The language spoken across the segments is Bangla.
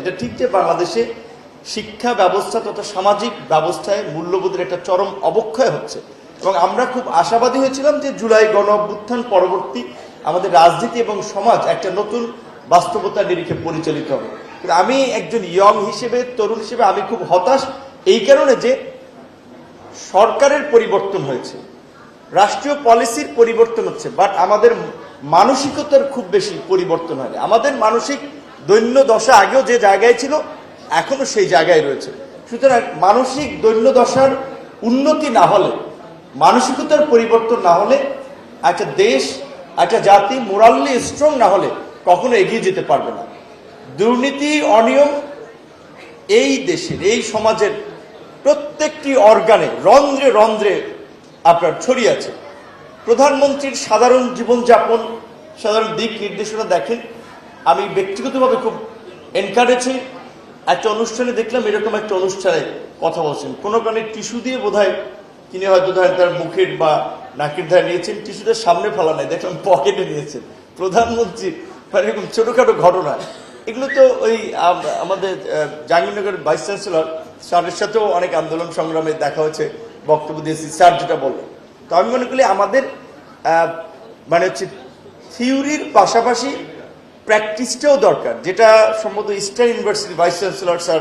এটা ঠিক যে বাংলাদেশে শিক্ষা ব্যবস্থা তথা সামাজিক ব্যবস্থায় মূল্যবোধের একটা চরম অবক্ষয় হচ্ছে এবং আমরা খুব আশাবাদী হয়েছিলাম যে জুলাই গণ অভ্যুত্থান পরবর্তী আমাদের রাজনীতি এবং সমাজ একটা নতুন বাস্তবতার নিরিখে পরিচালিত হবে। কিন্তু আমি একজন ইয়ং হিসেবে, তরুণ হিসেবে আমি খুব হতাশ এই কারণে যে সরকারের পরিবর্তন হয়েছে, রাষ্ট্রীয় পলিসির পরিবর্তন হচ্ছে, বাট আমাদের মানসিকতার খুব বেশি পরিবর্তন হয়নি। আমাদের মানসিক দৈন্য দশা আগেও যে জায়গায় ছিল এখনো সেই জায়গায় রয়েছে। সুতরাং মানসিক দৈন্য দশার উন্নতি না হলে, মানসিকতার পরিবর্তন না হলে একটা দেশ, একটা জাতি মোরালি স্ট্রং না হলে কখনো এগিয়ে যেতে পারবে না। দুর্নীতি, অনিয়ম এই দেশের, এই সমাজের প্রত্যেকটি অর্গানে রন্ধ্রে রন্ধ্রে আপনার ছড়িয়ে আছে। প্রধানমন্ত্রীর সাধারণ জীবনযাপন, সাধারণ দিক নির্দেশনা দেখেন, আমি ব্যক্তিগতভাবে খুব এনকারেজ হই। একটা অনুষ্ঠানে দেখলাম এরকম একটা অনুষ্ঠানে কথা বলছেন, কোনো কারণে টিস্যু দিয়ে বোধহয় তিনি হয়তো ধরেন তার মুখের বা নাকের ধারে নিয়েছেন, টিস্যুটা সামনে ফেলা নাই, দেখলাম পকেটে নিয়েছেন প্রধানমন্ত্রী। মানে এরকম ছোটোখাটো ঘটনা, এগুলো তো ওই আমাদের জাহাঙ্গীরনগরের ভাইস চ্যান্সেলর স্যারের সাথেও অনেক আন্দোলন সংগ্রামে দেখা হয়েছে, বক্তব্য দিয়েছি, স্যার যেটা বললেন। তো আমি মনে করি আমাদের মানে হচ্ছে থিওরির পাশাপাশি প্র্যাকটিসটাও দরকার, যেটা সম্ভবত ইস্টার্ন ইউনিভার্সিটির ভাইস চ্যান্সেলর স্যার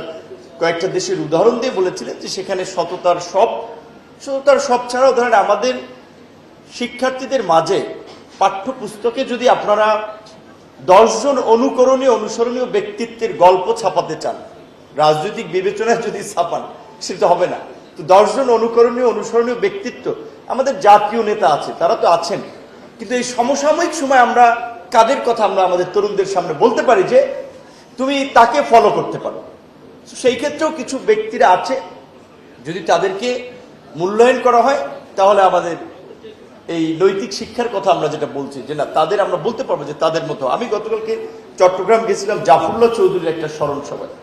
কয়েকটা দেশের উদাহরণ দিয়ে বলেছিলেন যে সেখানে সততার সব ছাড়াও ধরেন আমাদের শিক্ষার্থীদের মাঝে পাঠ্যপুস্তকে যদি আপনারা 10 জন অনুসরণীয় ব্যক্তিত্বের গল্প ছাপাতে চান, রাজনৈতিক বিবেচনায় যদি ছাপান সেটা হবে না। তো 10 জন অনুসরণীয় ব্যক্তিত্ব আমাদের জাতীয় নেতা আছে, তারা তো আছেন, কিন্তু এই সমসাময়িক সময় আমরা কাদের কথা আমরা আমাদের তরুণদের সামনে বলতে পারি যে তুমি তাকে ফলো করতে পারো। সেই ক্ষেত্রেও কিছু ব্যক্তিরা আছে, যদি তাদেরকে মূল্যায়ন করা হয় তাহলে আমাদের এই নৈতিক শিক্ষার কথা আমরা যেটা বলছি যে না, তাদের আমরা বলতে পারবো যে তাদের মতো। আমি গতকালকে চট্টগ্রাম গেছিলাম জাফরুল্লাহ চৌধুরীর একটা স্মরণ সভায়।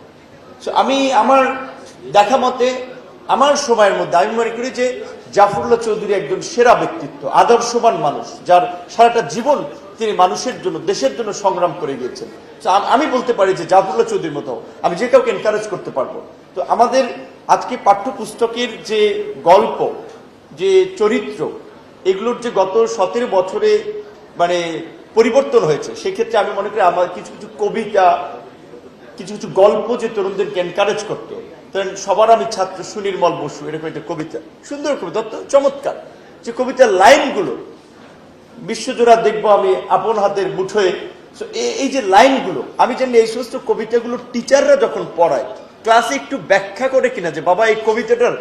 আমি আমার দেখা মতে আমার সময়ের মধ্যে আমি মনে করি যে জাফরুল্লাহ চৌধুরী একজন সেরা ব্যক্তিত্ব, আদর্শবান মানুষ, যার সারাটা জীবন তিনি মানুষের জন্য, দেশের জন্য সংগ্রাম করে গিয়েছেন। আমি বলতে পারি যে জাফরুল্লাহ চৌধুরীর মতো আমি যে কাউকে এনকারেজ করতে পারবো। তো আমাদের আজকে পাঠ্যপুস্তকের যে গল্প, যে চরিত্র, এগুলোর যে গত 17 বছরে মানে পরিবর্তন হয়েছে, সেক্ষেত্রে আমি মনে করি আমার কিছু কিছু কবিতা, কিছু কিছু গল্প যে তরুণদেরকে এনকারেজ করতো। সবার আমি ছাত্র সুনির্মল বসু, এরকম একটা কবিতা, সুন্দর কবিতা, চমৎকার, যে কবিতার লাইনগুলো বিশ্বজোড়া দেখবো আমি আপন হাতের মুঠোয়। এই যে লাইনগুলো, আমি জানি এই সমস্ত কবিতাগুলো টিচাররা যখন পড়ায় ক্লাসে একটু ব্যাখ্যা করে কিনা যে বাবা এই কবিতাটার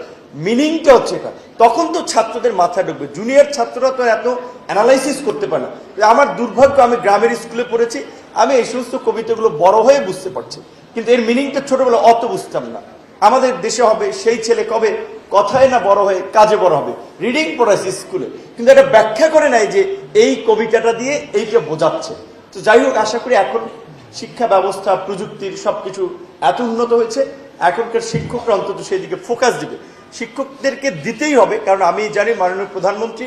মিনিংটা হচ্ছে এটা, তখন তো ছাত্রদের মাথায় ঢুকবে। জুনিয়র ছাত্ররা তো এত অ্যানালাইসিস করতে পারে না। আমার দুর্ভাগ্য, আমি গ্রামের স্কুলে পড়েছি, আমি এই সমস্ত কবিতাগুলো বড় হয়ে বুঝতে পারছি, কিন্তু এর মিনিংটা ছোটবেলা অত বুঝতাম না। আমাদের দেশে হবে সেই ছেলে কবে কথায় না বড় হয়ে কাজে বড় হবে। রিডিং পড়াইছে স্কুলে, কিন্তু এটা ব্যাখ্যা করে নাই যে এই কবিতাটা দিয়ে এইটা বোঝাচ্ছে। তো যাই হোক, আশা করি এখন শিক্ষা ব্যবস্থা, প্রযুক্তির সবকিছু এত উন্নত হয়েছে, এখনকার শিক্ষকরা অন্তত সেই দিকে ফোকাস দিবে। শিক্ষকদেরকে দিতেই হবে, কারণ আমি জানি মাননীয় প্রধানমন্ত্রী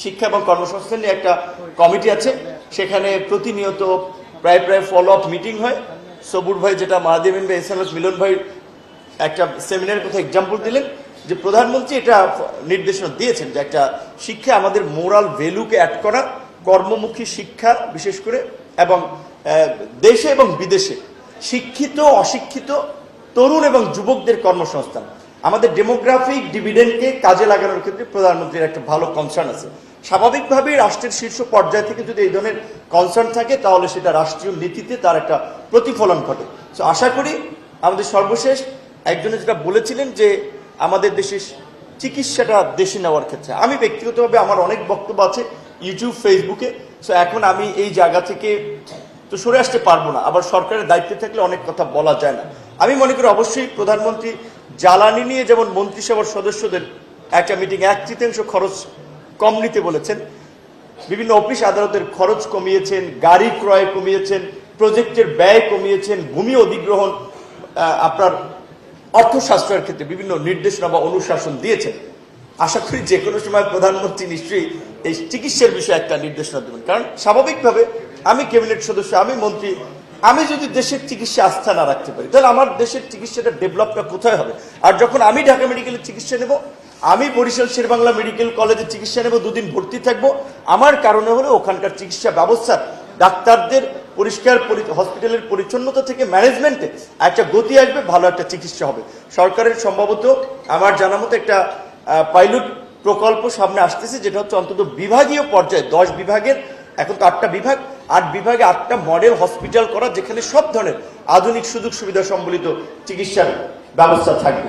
শিক্ষা এবং কর্মসংস্থান নিয়ে একটা কমিটি আছে, সেখানে প্রতিনিয়ত প্রায় ফলো আপ মিটিং হয়। সবুর ভাই যেটা মাহাদিমিন ভাই, এসএমএস মিলন ভাই একটা সেমিনারের কথা এক্সাম্পল দিলেন, যে প্রধানমন্ত্রী এটা নির্দেশনা দিয়েছেন যে একটা শিক্ষা আমাদের মোরাল ভ্যালুকে অ্যাড করা, কর্মমুখী শিক্ষা বিশেষ করে, এবং দেশে এবং বিদেশে শিক্ষিত অশিক্ষিত তরুণ এবং যুবকদের কর্মসংস্থান, আমাদের ডেমোগ্রাফিক ডিভিডেন্ডকে কাজে লাগানোর ক্ষেত্রে প্রধানমন্ত্রীর একটা ভালো কনসার্ন আছে। স্বাভাবিকভাবেই রাষ্ট্রের শীর্ষ পর্যায় থেকে যদি এই ধরনের কনসার্ন থাকে তাহলে সেটা রাষ্ট্রীয় নীতিতে তার একটা প্রতিফলন ঘটে। তো আশা করি আমাদের সর্বশেষ একজনে যেটা বলেছিলেন যে আমাদের দেশের চিকিৎসাটা দেশে নেওয়ার ক্ষেত্রে, আমি ব্যক্তিগতভাবে আমার অনেক বক্তব্য আছে ইউটিউব, ফেসবুকে। সো এখন আমি এই জায়গা থেকে তো সরে আসতে পারবো না, আবার সরকারের দায়িত্বে থাকলে অনেক কথা বলা যায় না। আমি মনে করি অবশ্যই প্রধানমন্ত্রী জ্বালানি নিয়ে যেমন মন্ত্রিসভার সদস্যদের একটা মিটিং 1/3 খরচ কম নিতে বলেছেন, বিভিন্ন অফিস আদালতের খরচ কমিয়েছেন, গাড়ি ক্রয় কমিয়েছেন, প্রজেক্টের ব্যয় কমিয়েছেন, ভূমি অধিগ্রহণ, আপনার অর্থ সাশ্রয়ের ক্ষেত্রে বিভিন্ন নির্দেশনা বা অনুশাসন দিয়েছেন। আশা করি যে কোনো সময় প্রধানমন্ত্রী নিশ্চয়ই এই চিকিৎসার বিষয়ে একটা নির্দেশনা দেবেন, কারণ স্বাভাবিকভাবে আমি ক্যাবিনেট সদস্য, আমি মন্ত্রী, আমি যদি দেশের চিকিৎসা আস্থা না রাখতে পারি তাহলে আমার দেশের চিকিৎসাটা ডেভেলপটা কোথায় হবে? আর যখন আমি ঢাকা মেডিকেলের চিকিৎসা নেব, আমি বরিশাল শেরেবাংলা মেডিকেল কলেজে চিকিৎসা নেব, 2 দিন ভর্তি থাকবো, আমার কারণে হলে ওখানকার চিকিৎসা ব্যবস্থা ডাক্তারদের পরিষ্কার হসপিটালের পরিচ্ছন্নতা থেকে ম্যানেজমেন্টে একটা গতি আসবে, ভালো একটা চিকিৎসা হবে। সরকারের সম্ভবত আমার জানা মতো একটা পাইলট প্রকল্প সামনে আসতেছে, যেটা হচ্ছে অন্তত বিভাগীয় পর্যায়ে 10 বিভাগের, এখন তো 8টা বিভাগ, 8 বিভাগে 8টা মডেল হসপিটাল করা, যেখানে সব ধরনের আধুনিক সুযোগ সুবিধা সম্বলিত চিকিৎসার ব্যবস্থা থাকবে।